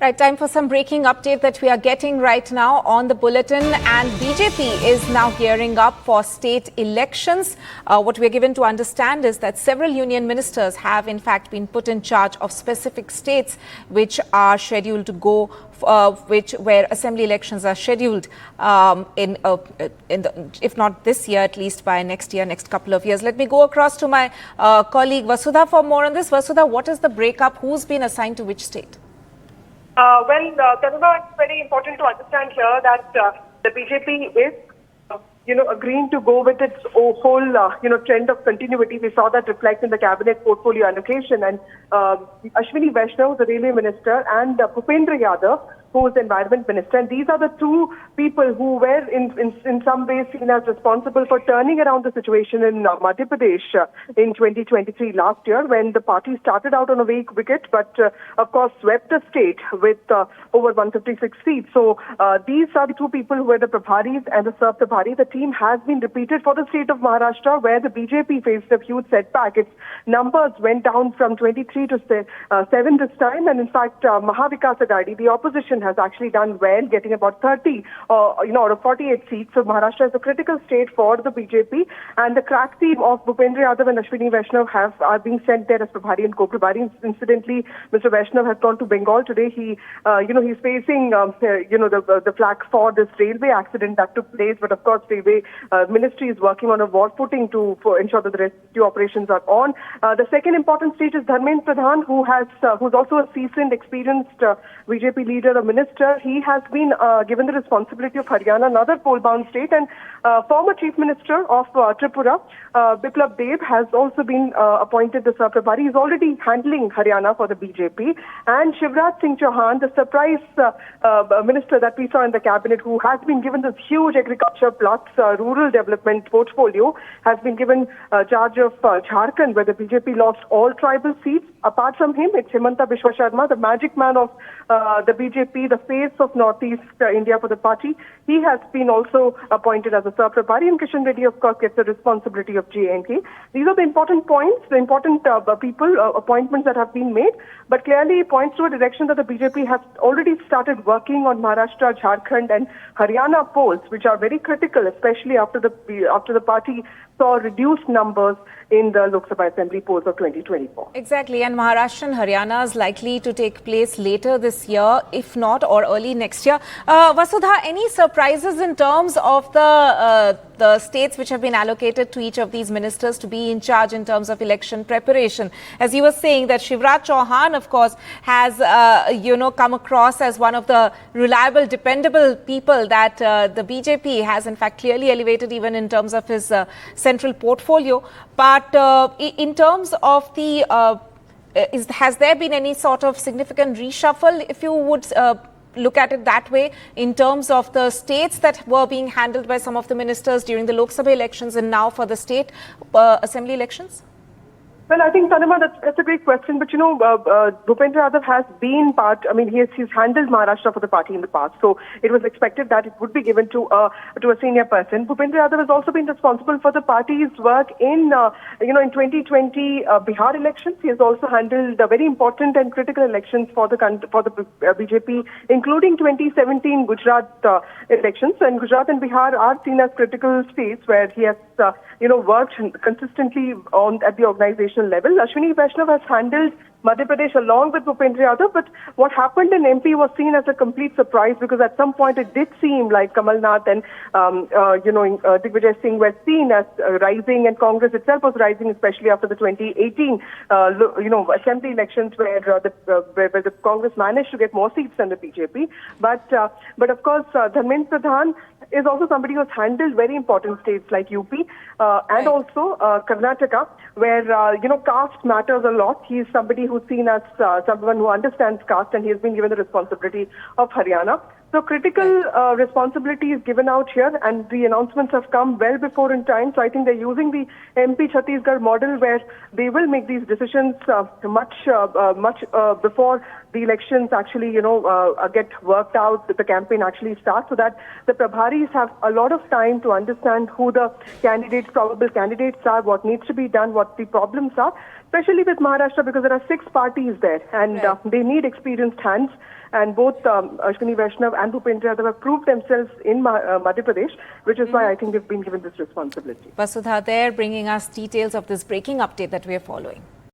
Right, time for some breaking update that we are getting right now on the bulletin, and BJP is now gearing up for state elections. What we are given to understand is that several union ministers have in fact been put in charge of specific states which are scheduled to go where assembly elections are scheduled if not this year, at least by next year, next couple of years. Let me go across to my colleague Vasudha for more on this. Vasudha, what is the breakup? Who's been assigned to which state? Tanuma, it's very important to understand here that the BJP is, agreeing to go with its whole, trend of continuity. We saw that reflect in the cabinet portfolio allocation. And Ashwini Vaishnaw, the Railway Minister, and Bhupendra Yadav, who is the Environment Minister. And these are the two people who were in some ways seen as responsible for turning around the situation in Madhya Pradesh in 2023 last year, when the party started out on a weak wicket, but of course swept the state with over 156 seats. So these are the two people who were the Prabharis and the Sub Prabhari. The team has been repeated for the state of Maharashtra, where the BJP faced a huge setback. Its numbers went down from 23 to 7 this time. And in fact, Mahavikas Aghadi, the opposition, has actually done well, getting about 30, out of 48 seats. So Maharashtra is a critical state for the BJP. And the crack team of Bhupendra Yadav and Ashwini Vaishnaw are being sent there as Prabhari and co-Prabhari. Incidentally, Mr. Vaishnaw has gone to Bengal today. He's facing, the flag for this railway accident that took place. But of course, Railway Ministry is working on a war footing to ensure that the rescue operations are on. The second important state is Dharmendra Pradhan, who's also a seasoned, experienced BJP leader, a minister. He has been given the responsibility of Haryana, another coal-bound state, and former Chief Minister of Tripura, Biplab Deb, has also been appointed the Prabhari. He's already handling Haryana for the BJP. And Shivraj Singh Chauhan, the surprise minister that we saw in the cabinet, who has been given this huge agriculture plus rural development portfolio, has been given charge of Jharkhand, where the BJP lost all tribal seats. Apart from him, it's Himanta Biswa Sharma, the magic man of the BJP, the face of Northeast India for the party. He has been also appointed as a Prabhari, and Kishan Reddy, of course, gets the responsibility of J&K. These are the important points, the important appointments that have been made, but clearly points to a direction that the BJP has already started working on Maharashtra, Jharkhand and Haryana polls, which are very critical, especially after the party saw reduced numbers in the Lok Sabha Assembly polls of 2024. Exactly, and Maharashtra and Haryana is likely to take place later this year, if not, or early next year. Vasudha, any surprises in terms of the states which have been allocated to each of these ministers to be in charge in terms of election preparation? As you were saying, that Shivraj Chauhan, of course, has come across as one of the reliable, dependable people that the BJP has in fact clearly elevated, even in terms of his central portfolio. But in terms of has there been any sort of significant reshuffle, if you would look at it that way, in terms of the states that were being handled by some of the ministers during the Lok Sabha elections and now for the state assembly elections? Well, I think, Tanima, that's a great question. But, Bhupendra Yadav has been he's handled Maharashtra for the party in the past. So it was expected that it would be given to a senior person. Bhupendra Yadav has also been responsible for the party's work in 2020 Bihar elections. He has also handled very important and critical elections for the BJP, including 2017 Gujarat elections. And Gujarat and Bihar are seen as critical states where he has, worked consistently at the organization level. Ashwini Vaishnaw has handled Madhya Pradesh along with Bhupendra Yadav, but what happened in MP was seen as a complete surprise, because at some point it did seem like Kamal Nath and Digvijay Singh were seen as rising, and Congress itself was rising, especially after the 2018 assembly elections, where the Congress managed to get more seats than the BJP. But of course, Dharmendra Pradhan is also somebody who has handled very important states like UP and also Karnataka, where caste matters a lot. He is somebody who's seen as someone who understands caste, and he has been given the responsibility of Haryana. So critical responsibility is given out here, and the announcements have come well before in time. So I think they're using the MP Chhattisgarh model, where they will make these decisions much before the elections actually, get worked out, that the campaign actually starts, so that the Prabharis have a lot of time to understand who the probable candidates are, what needs to be done, what the problems are. especially with Maharashtra, because there are 6 parties there, and they need experienced hands. And both Ashwini Vaishnaw and Bhupendra Yadav have proved themselves in Madhya Pradesh, which is why I think they've been given this responsibility. Vasudha there bringing us details of this breaking update that we are following.